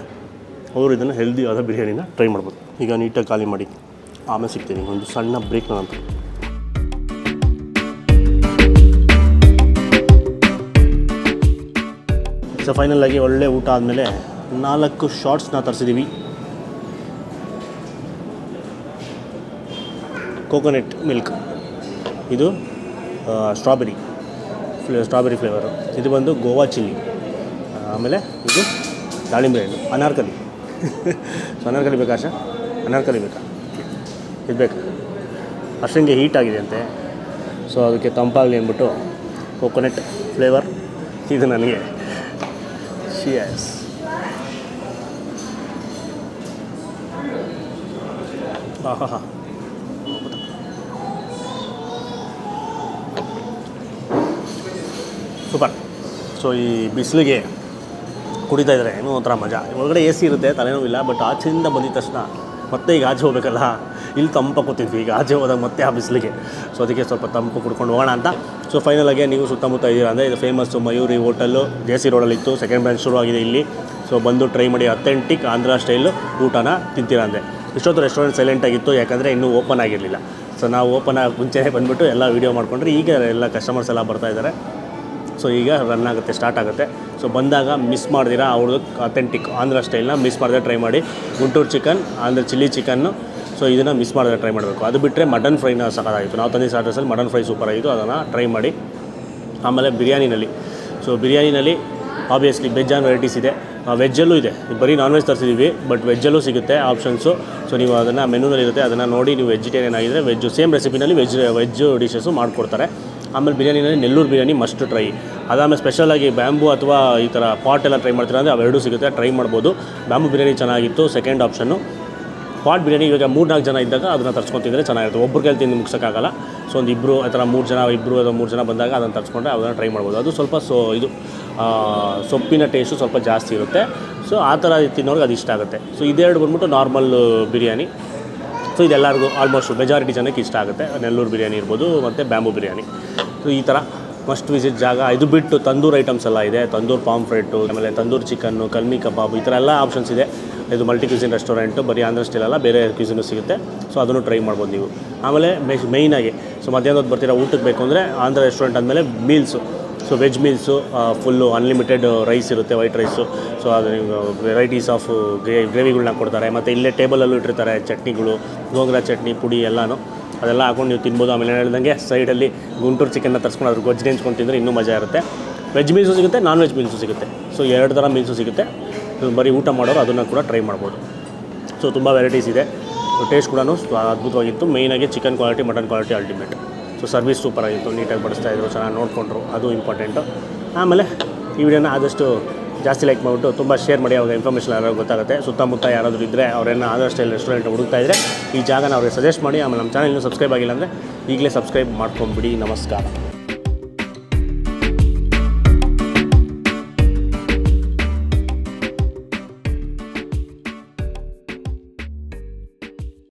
ಅವರು ಇದನ್ನು ಹೆಲ್ದಿಯಾದ ಬಿರಿಯಾನಿನ ಟ್ರೈ ಮಾಡ್ಬೋದು. ಈಗ ನೀಟಾಗಿ ಖಾಲಿ ಮಾಡಿ ಆಮೇಲೆ ಸಿಗ್ತೀನಿ ಒಂದು ಸಣ್ಣ ಬ್ರೇಕ್ ನಂತರ. ಸೊ ಫೈನಲಾಗಿ ಒಳ್ಳೆ ಊಟ ಆದಮೇಲೆ 4 ಶಾರ್ಟ್ಸ್ನ ತರಿಸಿದ್ದೀವಿ. ಕೋಕೋನಟ್ ಮಿಲ್ಕ್, ಇದು ಸ್ಟ್ರಾಬೆರಿ ಫ್ಲೇವರು, ಇದು ಬಂದು ಗೋವಾ ಚಿಲ್ಲಿ, ಆಮೇಲೆ ಇದು ದಾಳಿಂಬೆ ಹಣ್ಣು, ಅನಾರ್ಕಲಿ. ಸೊ ಅನಾರ್ಕಲಿ ಬೇಕಾ ಆಶಾ? ಅನಾರ್ಕಲಿ ಬೇಕಾ? ಇದು ಬೇಕಾ? ಅಷ್ಟಂಗೆ ಹೀಟ್ ಆಗಿದೆ ಅಂತೆ. ಸೊ ಅದಕ್ಕೆ ತಂಪಾಗಲಿ ಅಂದ್ಬಿಟ್ಟು ಕೋಕೋನಟ್ ಫ್ಲೇವರ್ ಇದು ನನಗೆ ಶಿಯಸ್. ಆಹಾ ಸೂಪರ್. ಸೊ ಈ ಬಿಸಿಲಿಗೆ ಕುಡಿತಾ ಇದ್ದಾರೆ ಏನೋ ಒಂಥರ ಮಜಾ. ಒಳಗಡೆ ಎ ಸಿ ಇರುತ್ತೆ, ತಲೆನೋವಿಲ್ಲ. ಬಟ್ ಆಚೆಯಿಂದ ಬಂದಿದ ತಕ್ಷಣ ಮತ್ತೆ ಈಗ ಆಚೆ ಹೋಗ್ಬೇಕಲ್ಲ, ಇಲ್ಲಿ ತಂಪು ಕೂತಿದ್ವಿ. ಈಗ ಆಚೆ ಹೋದಾಗ ಮತ್ತೆ ಆ ಬಿಸಿಲಿಗೆ, ಸೊ ಅದಕ್ಕೆ ಸ್ವಲ್ಪ ತಂಪು ಕುಡ್ಕೊಂಡು ಹೋಗೋಣ ಅಂತ. ಸೊ ಫೈನಲಾಗಿ ನೀವು ಸುತ್ತಮುತ್ತ ಇದ್ದೀರಾ ಅಂದರೆ ಇದು famous Mayuri hotel J C ರೋಡಲ್ಲಿತ್ತು. ಸೆಕೆಂಡ್ ಬ್ರಾಂಚ್ ಶುರು ಆಗಿದೆ ಇಲ್ಲಿ. ಸೊ ಬಂದು ಟ್ರೈ ಮಾಡಿ, ಅಥೆಂಟಿಕ್ ಆಂಧ್ರ ಸ್ಟೈಲು ಊಟನ ತಿಂತೀರಾ ಅಂದೆ. ಇಷ್ಟೊತ್ತು ರೆಸ್ಟೋರೆಂಟ್ ಸೈಲೆಂಟಾಗಿತ್ತು, ಯಾಕಂದರೆ ಇನ್ನೂ ಓಪನ್ ಆಗಿರಲಿಲ್ಲ. ಸೊ ನಾವು ಓಪನ್ ಆಗಿ ಮುಂಚೆನೇ ಬಂದುಬಿಟ್ಟು ಎಲ್ಲ ವೀಡಿಯೋ ಮಾಡಿಕೊಂಡ್ರೆ ಈಗ ಎಲ್ಲ ಕಸ್ಟಮರ್ಸ್ ಎಲ್ಲ ಬರ್ತಾಯಿದ್ದಾರೆ. ಸೊ ಈಗ ರನ್ ಆಗುತ್ತೆ, ಸ್ಟಾರ್ಟ್ ಆಗುತ್ತೆ. ಸೊ ಬಂದಾಗ ಮಿಸ್ ಮಾಡ್ದಿರಾ ಅವ್ರದ್ದು ಅಥೆಂಟಿಕ್ ಆಂಧ್ರ ಸ್ಟೈಲ್ನ ಮಿಸ್ ಮಾಡಿದ್ರೆ ಟ್ರೈ ಮಾಡಿ. Guntur chicken, Andhra chilli chicken, so ಇದನ್ನು ಮಿಸ್ ಮಾಡಿದ್ರೆ ಟ್ರೈ ಮಾಡಬೇಕು. ಅದು ಬಿಟ್ಟರೆ ಮಟನ್ ಫ್ರೈನ ಸಖತ್ತಾಗಿತ್ತು. ನಾವು ತಂದಿದ್ದ ಸ್ಟಾರ್ಟರ್ಸಲ್ಲಿ ಮಟನ್ ಫ್ರೈ ಸೂಪರ್ ಆಗಿತ್ತು, ಅದನ್ನು ಟ್ರೈ ಮಾಡಿ. ಆಮೇಲೆ ಬಿರಿಯಾನಿನಲ್ಲಿ, ಸೊ ಬಿರಿಯಾನಿನಲ್ಲಿ ಆಬ್ವಿಯಸ್ಲಿ ವೆಜ್ ಆ್ಯಂಡ್ ವೆರೈಟೀಸ್ ಇದೆ, ವೆಜ್ಜಲ್ಲೂ ಇದೆ. ಬರೀ ನಾನ್ ವೆಜ್ ತರಿಸಿದ್ದೀವಿ, ಬಟ್ ವೆಜ್ಜಲ್ಲೂ ಸಿಗುತ್ತೆ ಆಪ್ಷನ್ಸು. ಸೊ ನೀವು ಅದನ್ನು ಮೆನುನಲ್ಲಿ ಇರುತ್ತೆ, ಅದನ್ನು ನೋಡಿ ನೀವು ವೆಜಿಟೇರಿಯನ್ ಆಗಿದ್ದರೆ ವೆಜ್ಜು ಸೇಮ್ ರೆಸಿಪಿನಲ್ಲಿ ವೆಜ್ ಡಿಶಸ್ಸು ಮಾಡಿಕೊಡ್ತಾರೆ. ಆಮೇಲೆ ಬಿರಿಯಾನಿನಲ್ಲಿ ನೆಲ್ಲೂರು ಬಿರಿಯಾನಿ ಮಸ್ಟ್ ಟ್ರೈ. ಅದಾದಮೇಲೆ ಸ್ಪೆಷಲಾಗಿ ಬ್ಯಾಂಬು ಅಥವಾ ಈ ಥರ ಪಾಟ್ ಎಲ್ಲ ಟ್ರೈ ಮಾಡ್ತೀರಾ ಅಂದರೆ ಅವೆರಡೂ ಸಿಗುತ್ತೆ, ಟ್ರೈ ಮಾಡ್ಬೋದು. ಬ್ಯಾಂಬು ಬಿರಿಯಾನಿ ಚೆನ್ನಾಗಿತ್ತು, ಸೆಕೆಂಡ್ ಆಪ್ಷನ್ನು. ಪಾಟ್ ಬಿರಿಯಾನಿ ಇವಾಗ 3-4 ಜನ ಇದ್ದಾಗ ಅದನ್ನು ತರಿಸ್ಕೊತಿದ್ರೆ ಚೆನ್ನಾಗಿರುತ್ತೆ. ಒಬ್ಬರು ಕೈಲಿ ತಿಂದು ಮುಗಿಸೋಕ್ಕಾಗಲ್ಲ. ಸೊ ಒಂದು ಇಬ್ಬರು ಆ ಥರ 3 ಜನ, 2 ಅಥವಾ 3 ಜನ ಬಂದಾಗ ಅದನ್ನು ತರಿಸ್ಕೊಂಡ್ರೆ ಅದನ್ನು ಟ್ರೈ ಮಾಡ್ಬೋದು. ಅದು ಸ್ವಲ್ಪ ಇದು ಸೊಪ್ಪಿನ ಟೇಸ್ಟು ಸ್ವಲ್ಪ ಜಾಸ್ತಿ ಇರುತ್ತೆ. ಸೊ ಆ ಥರ ತಿನ್ನೋರಿಗೆ ಅದು ಇಷ್ಟ ಆಗುತ್ತೆ. ಸೊ ಇದೆರಡು ಬಂದ್ಬಿಟ್ಟು ನಾರ್ಮಲ್ ಬಿರಿಯಾನಿ. ಸೊ ಇದೆಲ್ಲರಿಗೂ ಆಲ್ಮೋಸ್ಟ್ ಮೆಜಾರಿಟಿ ಜನಕ್ಕೆ ಇಷ್ಟ ಆಗುತ್ತೆ. ನೆಲ್ಲೂರು ಬಿರಿಯಾನಿ ಇರ್ಬೋದು ಮತ್ತು ಬ್ಯಾಂಬು ಬಿರಿಯಾನಿ. ಸೊ ಈ ಥರ ಮಸ್ಟ್ ವಿಸಿಟ್ ಜಾಗ. ಇದು ಬಿಟ್ಟು ತಂದೂರು ಐಟಮ್ಸ್ ಎಲ್ಲ ಇದೆ, ತಂದೂರು ಪಾಂಫ್ರೆಟ್ಟು, ಆಮೇಲೆ ತಂದೂರು ಚಿಕನ್ನು, ಕಲ್ಮಿ ಕಬಾಬ್, ಈ ಥರ ಎಲ್ಲ ಆಪ್ಷನ್ಸ್ ಇದೆ. ಇದು ಮಲ್ಟಿ ಕ್ಯೂಸಿನ್ ರೆಸ್ಟೋರೆಂಟು, ಬರೀ ಆಂಧ್ರ ಸ್ಟೈಲ್ ಅಲ್ಲ, ಬೇರೆ ಕ್ಯೂಸಿನೂ ಸಿಗುತ್ತೆ. ಸೊ ಅದನ್ನು ಟ್ರೈ ಮಾಡ್ಬೋದು ನೀವು. ಆಮೇಲೆ ಮೇಯ್ನಾಗಿ ಸೊ ಮಧ್ಯಾಹ್ನ ಹೊತ್ತು ಬರ್ತೀರಾ ಊಟಕ್ಕೆ ಬೇಕು ಅಂದರೆ ಆಂಧ್ರ ರೆಸ್ಟೋರೆಂಟ್ ಆದಮೇಲೆ meals. So veg meals full unlimited rice ಇರುತ್ತೆ, ವೈಟ್ ರೈಸು. ಸೊ ಅದು ವೆರೈಟೀಸ್ ಆಫ್ ಗ್ರೇವಿಗಳನ್ನ ಕೊಡ್ತಾರೆ. ಮತ್ತು ಇಲ್ಲೇ ಟೇಬಲಲ್ಲೂ ಇಟ್ಟಿರ್ತಾರೆ ಚಟ್ನಿಗಳು, ಗೋಂಗೂರ ಚಟ್ನಿ ಪುಡಿ ಎಲ್ಲನೂ, ಅದೆಲ್ಲ ಹಾಕೊಂಡು ನೀವು ತಿನ್ಬೋದು. ಆಮೇಲೆ ಹೇಳ್ದಂಗೆ ಸೈಡಲ್ಲಿ ಗುಂಟೂರು ಚಿಕನ್ನ ತರಿಸ್ಕೊಂಡು ಅದ್ರ ಗೊಜ್ಜು ನೆಂಚ್ಕೊಂಡು ತಿಂದರೆ ಇನ್ನೂ ಮಜಾ ಇರುತ್ತೆ. ವೆಜ್ ಮೀಲ್ಸು ಸಿಗುತ್ತೆ, ನಾನ್ ವೆಜ್ ಮೀಲ್ಸು ಸಿಗುತ್ತೆ. ಸೊ 2 ಥರ ಮೀಲ್ಸು ಸಿಗುತ್ತೆ. ಬರೀ ಊಟ ಮಾಡೋರು ಅದನ್ನು ಕೂಡ ಟ್ರೈ ಮಾಡ್ಬೋದು. ಸೊ ತುಂಬ ವೆರೈಟೀಸ್ ಇದೆ. ಸೊ ಟೇಸ್ಟ್ ಕೂಡ ಅದ್ಭುತವಾಗಿತ್ತು. ಮೇಯ್ನಾಗಿ chicken quality, mutton quality ultimate. So service ಸೂಪರಾಗಿತ್ತು, ನೀಟಾಗಿ ಬಡಿಸ್ತಾಯಿದ್ರು, ಚೆನ್ನಾಗಿ ನೋಡಿಕೊಂಡ್ರು, ಅದು ಇಂಪಾರ್ಟೆಂಟು. ಆಮೇಲೆ ಈ ವಿಡಿಯೋನ ಆದಷ್ಟು ಜಾಸ್ತಿ ಲೈಕ್ ಮಾಡಿಬಿಟ್ಟು ತುಂಬ ಶೇರ್ ಮಾಡಿ, ಅವಾಗ ಇನ್ಫಾರ್ಮೇಷನ್ ಯಾರಾದ್ರು ಗೊತ್ತಾಗುತ್ತೆ. ಸುತ್ತಮುತ್ತ ಯಾರಾದರೂ ಇದ್ದರೆ ಅವರೇನೋ ಆಂಧ್ರ ಸ್ಟೈಲ್ ರೆಸ್ಟೋರೆಂಟ್ ಹುಡುಕ್ತಾ ಇದ್ದರೆ ಈ ಜಾಗನ ಅವ್ರಿಗೆ ಸಜೆಸ್ಟ್ ಮಾಡಿ. ಆಮೇಲೆ ನಮ್ಮ ಚಾನಲ್ ಇನ್ನೂ ಸಬ್ಸ್ಕ್ರೈಬ್ ಆಗಿಲ್ಲ ಅಂದರೆ ಈಗಲೇ ಸಬ್ಸ್ಕ್ರೈಬ್ ಮಾಡ್ಕೊಂಬಿಡಿ. ನಮಸ್ಕಾರ.